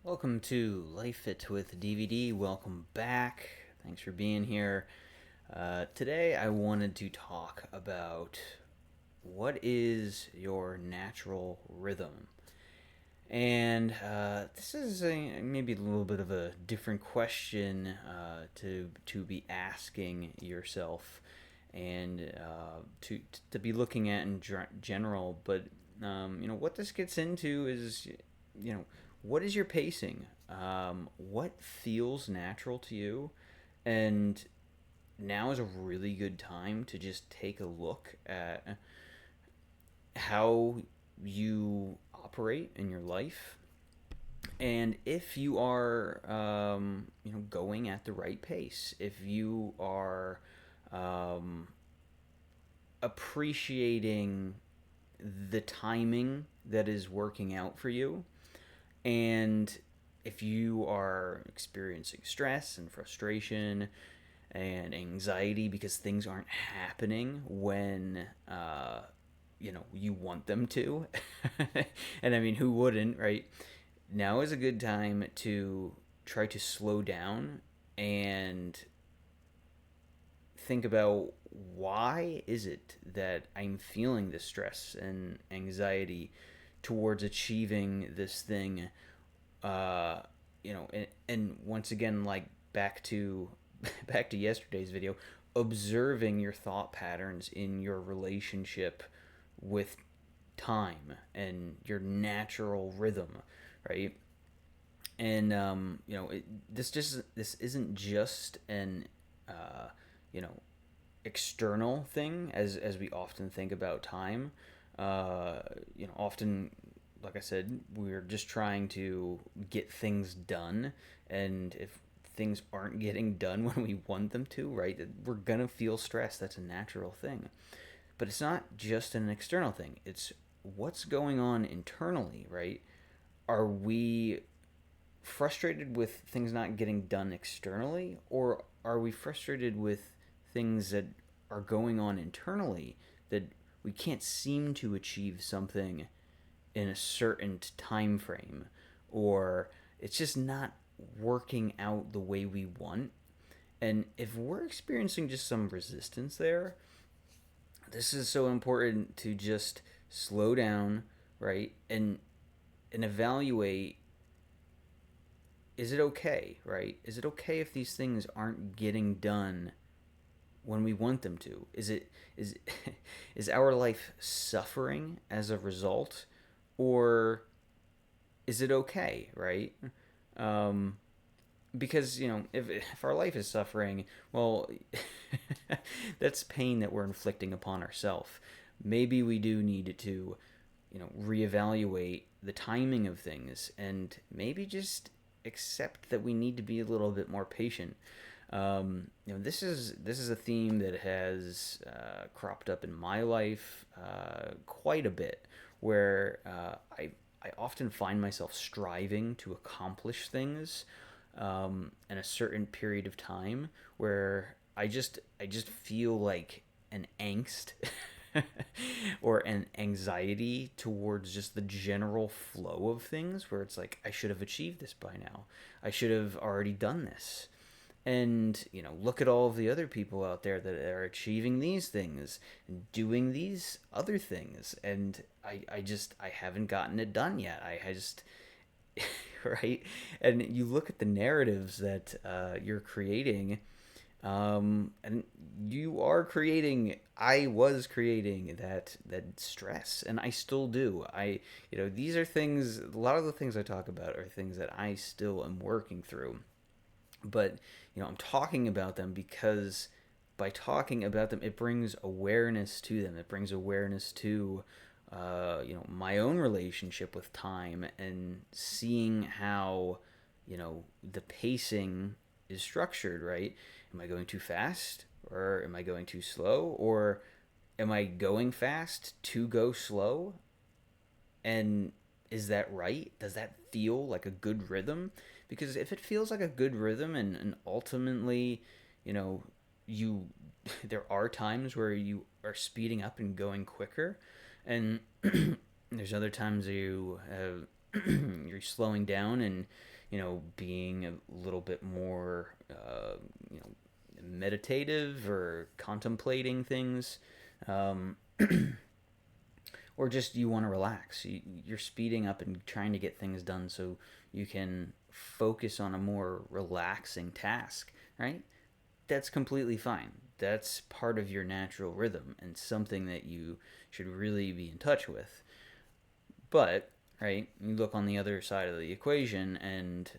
Welcome to Life Fit with DVD. Welcome back. Thanks for being here. Today, I wanted to talk about what is your natural rhythm. And this is maybe a little bit of a different question to be asking yourself and to be looking at in general. But what this gets into is you know what is your pacing? What feels natural to you? And now is a really good time to just take a look at how you operate in your life, and if you are going at the right pace, if you are um, appreciating the timing that is working out for you, and if you are experiencing stress and frustration and anxiety because things aren't happening when you want them to. And I mean, who wouldn't, right? Now is a good time to try to slow down and think about, why is it that I'm feeling this stress and anxiety towards achieving this thing. uh and once again, like, back to back to yesterday's video, observing your thought patterns in your relationship with time and your natural rhythm, right? And this isn't just an uh, you know external thing, as we often think about time. Often, like I said, we're just trying to get things done, and if things aren't getting done when we want them to, right, we're gonna feel stressed. That's a natural thing. But it's not just an external thing. It's what's going on internally, right? Are we frustrated with things not getting done externally, or are we frustrated with things that are going on internally, that we can't seem to achieve something in a certain time frame, or it's just not working out the way we want? And if we're experiencing just some resistance there, this is so important to just slow down, right? And evaluate, is it okay, right? Is it okay if these things aren't getting done when we want them to? Is is our life suffering as a result, or is it okay, right? Um, because if our life is suffering, well, that's pain that we're inflicting upon ourselves. Maybe we do need to reevaluate the timing of things, and maybe just accept that we need to be a little bit more patient. This is a theme that has cropped up in my life quite a bit, where I often find myself striving to accomplish things in a certain period of time, where I just feel like an angst or an anxiety towards just the general flow of things, where it's like, I should have achieved this by now. I should have already done this. And look at all of the other people out there that are achieving these things and doing these other things, and I haven't gotten it done yet. I just right. And you look at the narratives that you're creating, and you are creating, I was creating that stress, and I still do. These are things, a lot of the things I talk about are things that I still am working through. But I'm talking about them because by talking about them, it brings awareness to them. It brings awareness to my own relationship with time, and seeing how the pacing is structured, right? Am I going too fast, or am I going too slow, or am I going fast to go slow? And is that right? Does that feel like a good rhythm? Because if it feels like a good rhythm, and ultimately, you know, you there are times where you are speeding up and going quicker, and there's other times you you're slowing down and, being a little bit more, meditative or contemplating things. Um, or just you want to relax. You're speeding up and trying to get things done so you can focus on a more relaxing task, right? That's completely fine. That's part of your natural rhythm and something that you should really be in touch with. But, right, you look on the other side of the equation, and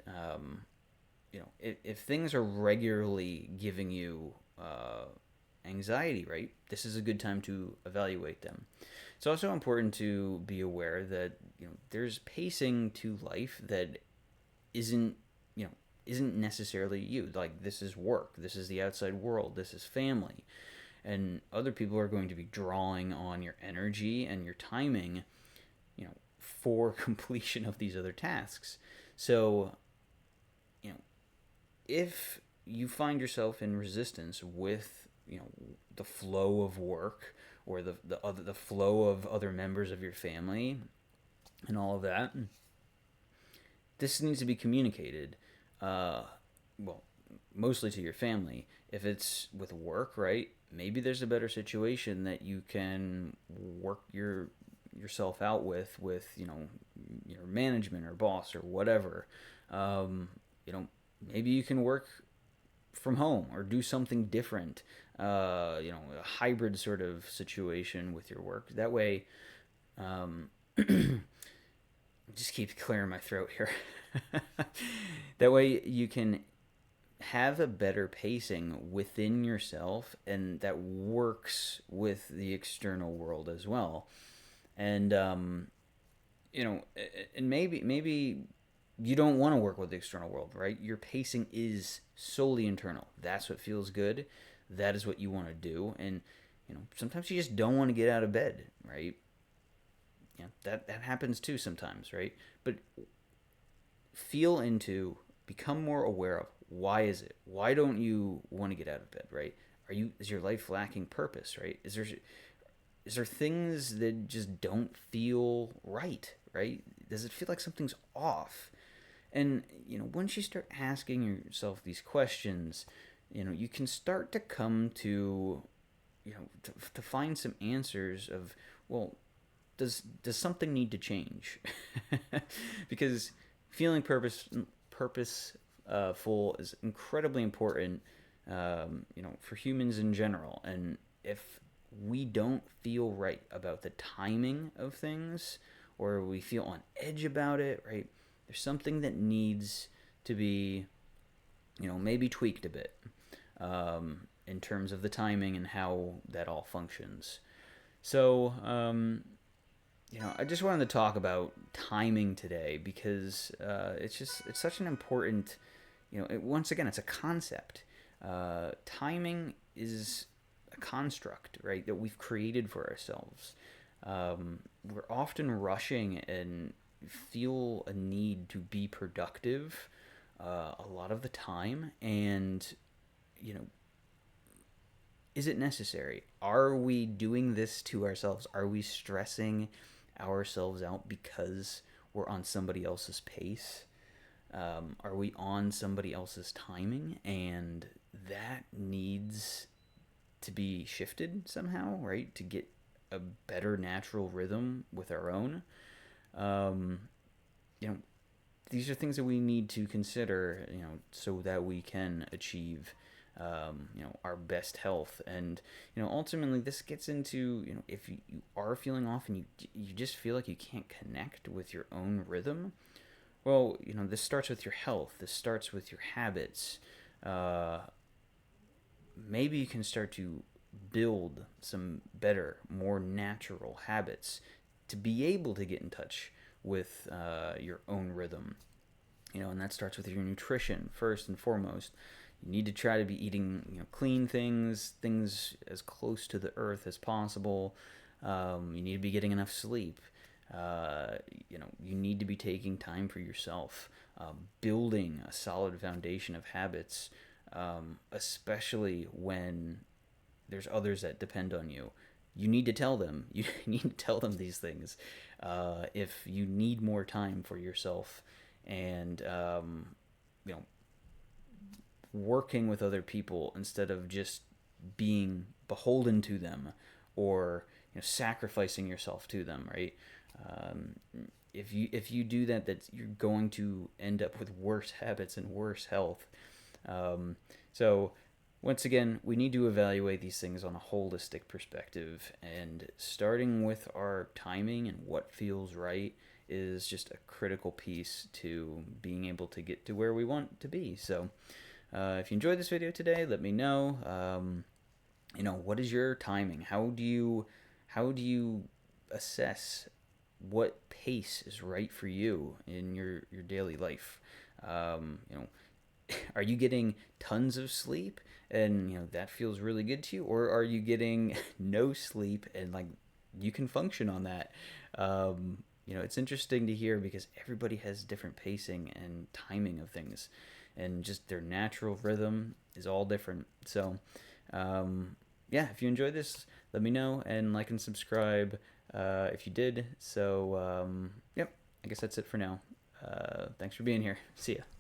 if things are regularly giving you anxiety, right, this is a good time to evaluate them. It's also important to be aware that there's pacing to life that isn't you know isn't necessarily you. Like, this is work, this is the outside world, this is family, and other people are going to be drawing on your energy and your timing, for completion of these other tasks. So, you know, if you find yourself in resistance with, the flow of work, or the flow of other members of your family and all of that, this needs to be communicated. Well, mostly to your family. If it's with work, right? Maybe there's a better situation that you can work yourself out with your management or boss or whatever. Um, you know, Maybe you can work from home or do something different. A hybrid sort of situation with your work. That way, um, just keep clearing my throat here. That way you can have a better pacing within yourself, and that works with the external world as well. And and maybe you don't want to work with the external world, right? Your pacing is solely internal. That's what feels good. That is what you want to do. And sometimes you just don't want to get out of bed, right? That happens too sometimes, right? But feel into, become more aware of, why is it? Why don't you want to get out of bed, right? Is your life lacking purpose, right? Is there things that just don't feel right, right? Does it feel like something's off? And once you start asking yourself these questions, you can start to come to, to find some answers of, well, does something need to change? Because feeling purposeful is incredibly important, for humans in general. And if we don't feel right about the timing of things, or we feel on edge about it, right? There's something that needs to be, maybe tweaked a bit, in terms of the timing and how that all functions. So, I just wanted to talk about timing today because it's such an important, once again, it's a concept. Timing is a construct, right, that we've created for ourselves. We're often rushing and feel a need to be productive a lot of the time, and you know is it necessary? Are we doing this to ourselves? Are we stressing ourselves out because we're on somebody else's pace? Are we on somebody else's timing? And that needs to be shifted somehow, right? To get a better natural rhythm with our own. Um, you know, these are things that we need to consider, so that we can achieve, our best health. And, ultimately this gets into, if you are feeling off and you just feel like you can't connect with your own rhythm, well, this starts with your health. This starts with your habits. Uh, Maybe you can start to build some better, more natural habits to be able to get in touch with your own rhythm. And that starts with your nutrition first and foremost. You need to try to be eating, clean things as close to the earth as possible. You need to be getting enough sleep. You need to be taking time for yourself, building a solid foundation of habits, especially when there's others that depend on you. you need to tell them. You need to tell them these things. If you need more time for yourself, and you know, working with other people instead of just being beholden to them, or sacrificing yourself to them, right? Um, if you do that, that you're going to end up with worse habits and worse health. Um, so once again, we need to evaluate these things on a holistic perspective, and starting with our timing and what feels right is just a critical piece to being able to get to where we want to be. So, if you enjoyed this video today, let me know. What is your timing? How do you assess what pace is right for you in your daily life? Um, you know, are you getting tons of sleep and that feels really good to you, or are you getting no sleep and like you can function on that? It's interesting to hear because everybody has different pacing and timing of things, and just their natural rhythm is all different. So yeah, if you enjoyed this, let me know and like and subscribe if you did. So yep, I guess that's it for now. Thanks for being here. See ya.